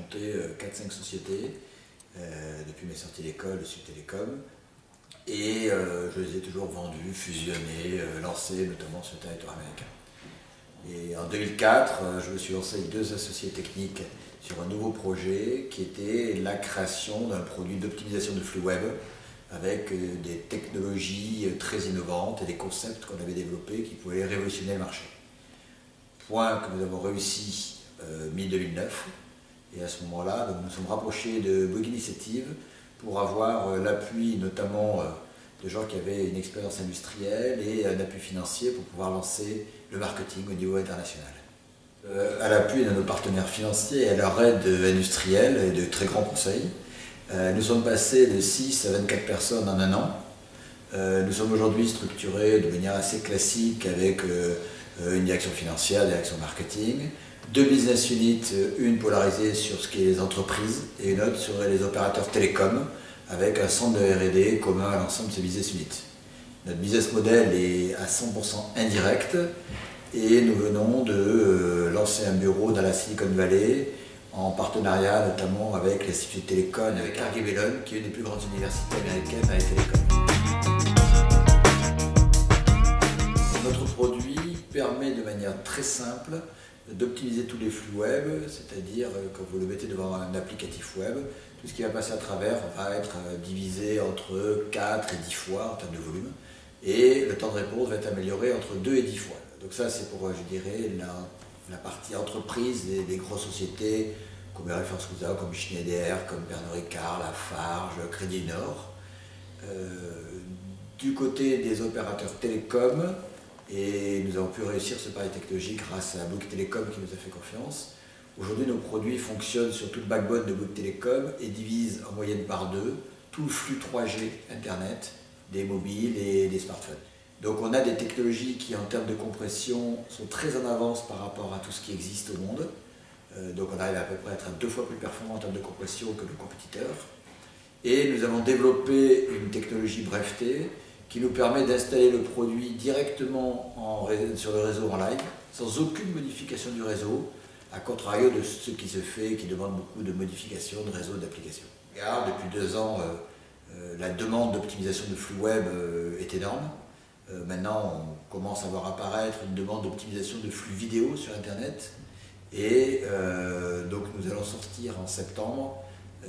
monté 4-5 sociétés depuis mes sorties d'école, Sud Télécom. Et je les ai toujours vendues, fusionnées, lancées, notamment sur le territoire américain. Et en 2004, je me suis lancé avec 2 associés techniques sur un nouveau projet qui était la création d'un produit d'optimisation de flux web avec des technologies très innovantes et des concepts qu'on avait développés qui pouvaient révolutionner le marché. Point que nous avons réussi mi-2009. Et à ce moment-là, nous nous sommes rapprochés de Bouygues Initiative pour avoir l'appui notamment de gens qui avaient une expérience industrielle et un appui financier pour pouvoir lancer le marketing au niveau international. À l'appui de nos partenaires financiers et à leur aide industrielle et de très grands conseils, nous sommes passés de 6 à 24 personnes en un an. Nous sommes aujourd'hui structurés de manière assez classique avec une direction financière, une direction marketing, 2 business units, une polarisée sur ce qui est les entreprises et une autre sur les opérateurs télécoms, avec un centre de R&D commun à l'ensemble de ces business units. Notre business model est à 100% indirect et nous venons de lancer un bureau dans la Silicon Valley en partenariat notamment avec l'Institut de Télécom, avec Carnegie Mellon, qui est une des plus grandes universités américaines à la télécom. Notre produit permet de manière très simple d'optimiser tous les flux web, c'est-à-dire quand vous le mettez devant un applicatif web, tout ce qui va passer à travers va être divisé entre 4 et 10 fois en termes de volume, et le temps de réponse va être amélioré entre 2 et 10 fois. Donc ça c'est pour, je dirais, la partie entreprise des grosses sociétés comme Référence Cousin, comme Schneider, comme Pernod Ricard, Lafarge, Crédit Nord. Du côté des opérateurs télécoms, et nous avons pu réussir ce pari technologique grâce à Bouygues Telecom qui nous a fait confiance. Aujourd'hui, nos produits fonctionnent sur tout le backbone de Bouygues Telecom et divisent en moyenne par 2 tout le flux 3G Internet des mobiles et des smartphones. Donc on a des technologies qui, en termes de compression, sont très en avance par rapport à tout ce qui existe au monde. Donc on arrive à peu près à être 2 fois plus performant en termes de compression que nos compétiteurs. Et nous avons développé une technologie brevetée qui nous permet d'installer le produit directement sur le réseau en live, sans aucune modification du réseau, à contrario de ce qui se fait, qui demande beaucoup de modifications de réseau d'applications. Depuis 2 ans, la demande d'optimisation de flux web est énorme. Maintenant, on commence à voir apparaître une demande d'optimisation de flux vidéo sur Internet. Et donc nous allons sortir en septembre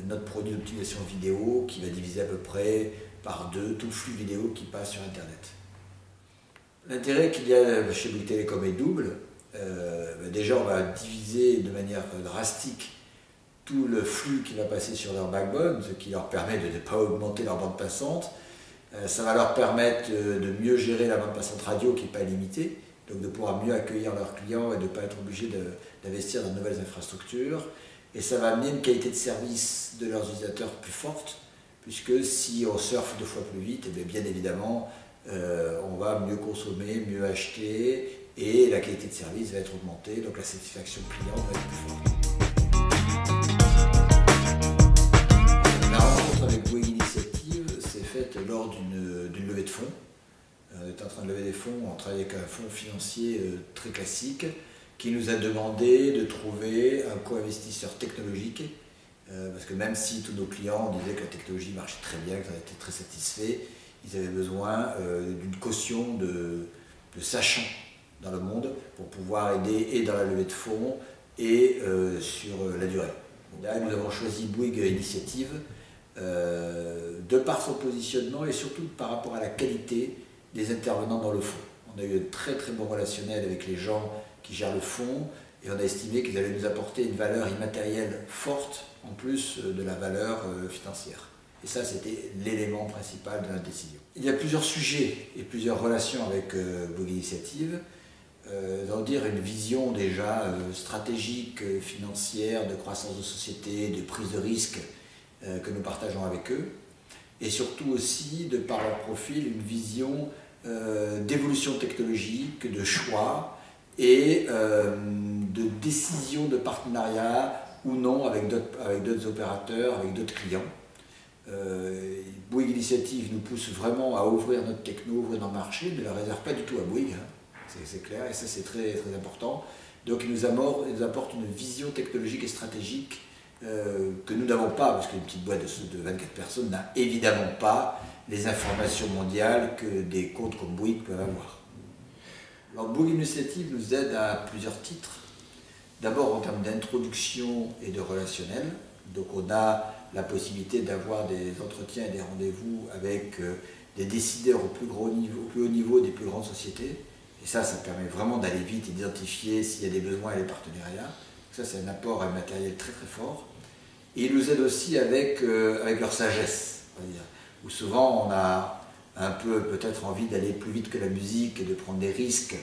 notre produit d'optimisation vidéo qui va diviser à peu près par 2 tout le flux vidéo qui passe sur Internet. L'intérêt qu'il y a chez Bouygues Telecom est double. Déjà, on va diviser de manière drastique tout le flux qui va passer sur leur backbone, ce qui leur permet de ne pas augmenter leur bande passante. Ça va leur permettre de mieux gérer la bande passante radio qui n'est pas limitée, donc de pouvoir mieux accueillir leurs clients et de ne pas être obligé d'investir dans de nouvelles infrastructures. Et ça va amener une qualité de service de leurs utilisateurs plus forte, puisque si on surfe 2 fois plus vite, et bien évidemment, on va mieux consommer, mieux acheter, et la qualité de service va être augmentée, donc la satisfaction client va être plus forte. La rencontre avec Bouygues Initiative s'est faite lors d'une levée de fonds. On était en train de lever des fonds, on travaillait avec un fonds financier très classique qui nous a demandé de trouver un co-investisseur technologique, parce que même si tous nos clients disaient que la technologie marchait très bien, qu'ils en étaient très satisfaits, ils avaient besoin d'une caution de sachants dans le monde pour pouvoir aider et dans la levée de fonds et sur la durée. Là, nous avons choisi Bouygues Initiative de par son positionnement et surtout par rapport à la qualité des intervenants dans le fonds. On a eu un très très bon relationnel avec les gens qui gèrent le fonds et on a estimé qu'ils allaient nous apporter une valeur immatérielle forte en plus de la valeur financière. Et ça, c'était l'élément principal de notre décision. Il y a plusieurs sujets et plusieurs relations avec Bouygues Initiative. D'en dire une vision déjà stratégique, financière, de croissance de société, de prise de risque que nous partageons avec eux. Et surtout aussi, de par leur profil, une vision d'évolution technologique, de choix et de décision de partenariat ou non avec d'autres opérateurs, avec d'autres clients. Bouygues Initiative nous pousse vraiment à ouvrir notre techno, ouvrir notre marché, ne la réserve pas du tout à Bouygues, hein, c'est clair, et ça c'est très, très important. Donc ils nous apportent une vision technologique et stratégique que nous n'avons pas, parce qu'une petite boîte de 24 personnes n'a évidemment pas les informations mondiales que des comptes comme Bouygues peuvent avoir. Alors Bouygues Initiative nous aide à plusieurs titres. D'abord en termes d'introduction et de relationnel. Donc on a la possibilité d'avoir des entretiens et des rendez-vous avec des décideurs au plus haut niveau des plus grandes sociétés. Et ça permet vraiment d'aller vite et d'identifier s'il y a des besoins et des partenariats. Ça, c'est un apport matériel très très fort. Et ils nous aident aussi avec leur sagesse, on va dire, où souvent on a un peu peut-être envie d'aller plus vite que la musique et de prendre des risques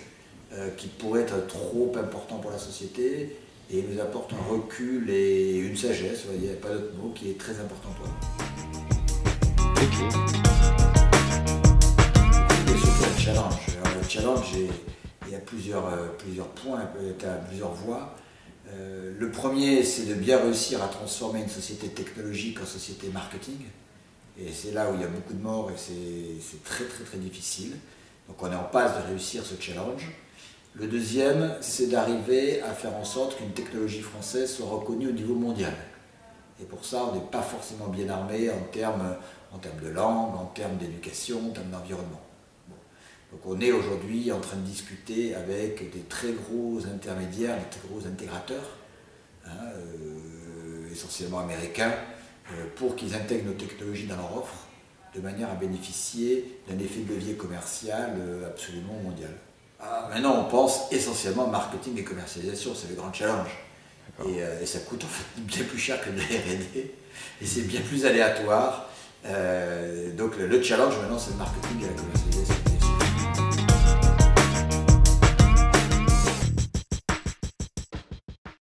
qui pourraient être trop importants pour la société. Et ils nous apportent un recul et une sagesse, il n'y a pas d'autre mot, qui est très important pour nous. Ok. Et surtout un challenge. Alors, le challenge, il y a plusieurs points, il y a plusieurs voies. Le premier, c'est de bien réussir à transformer une société technologique en société marketing. Et c'est là où il y a beaucoup de morts et c'est très très très difficile. Donc on est en passe de réussir ce challenge. Le deuxième, c'est d'arriver à faire en sorte qu'une technologie française soit reconnue au niveau mondial. Et pour ça, on n'est pas forcément bien armé en termes de langue, en termes d'éducation, en termes d'environnement. Bon. Donc on est aujourd'hui en train de discuter avec des très gros intermédiaires, des très gros intégrateurs, essentiellement américains, pour qu'ils intègrent nos technologies dans leur offre, de manière à bénéficier d'un effet de levier commercial absolument mondial. Maintenant, on pense essentiellement marketing et commercialisation, c'est le grand challenge. Et ça coûte en fait bien plus cher que de la R&D, et c'est bien plus aléatoire. Donc le challenge maintenant, c'est le marketing et la commercialisation.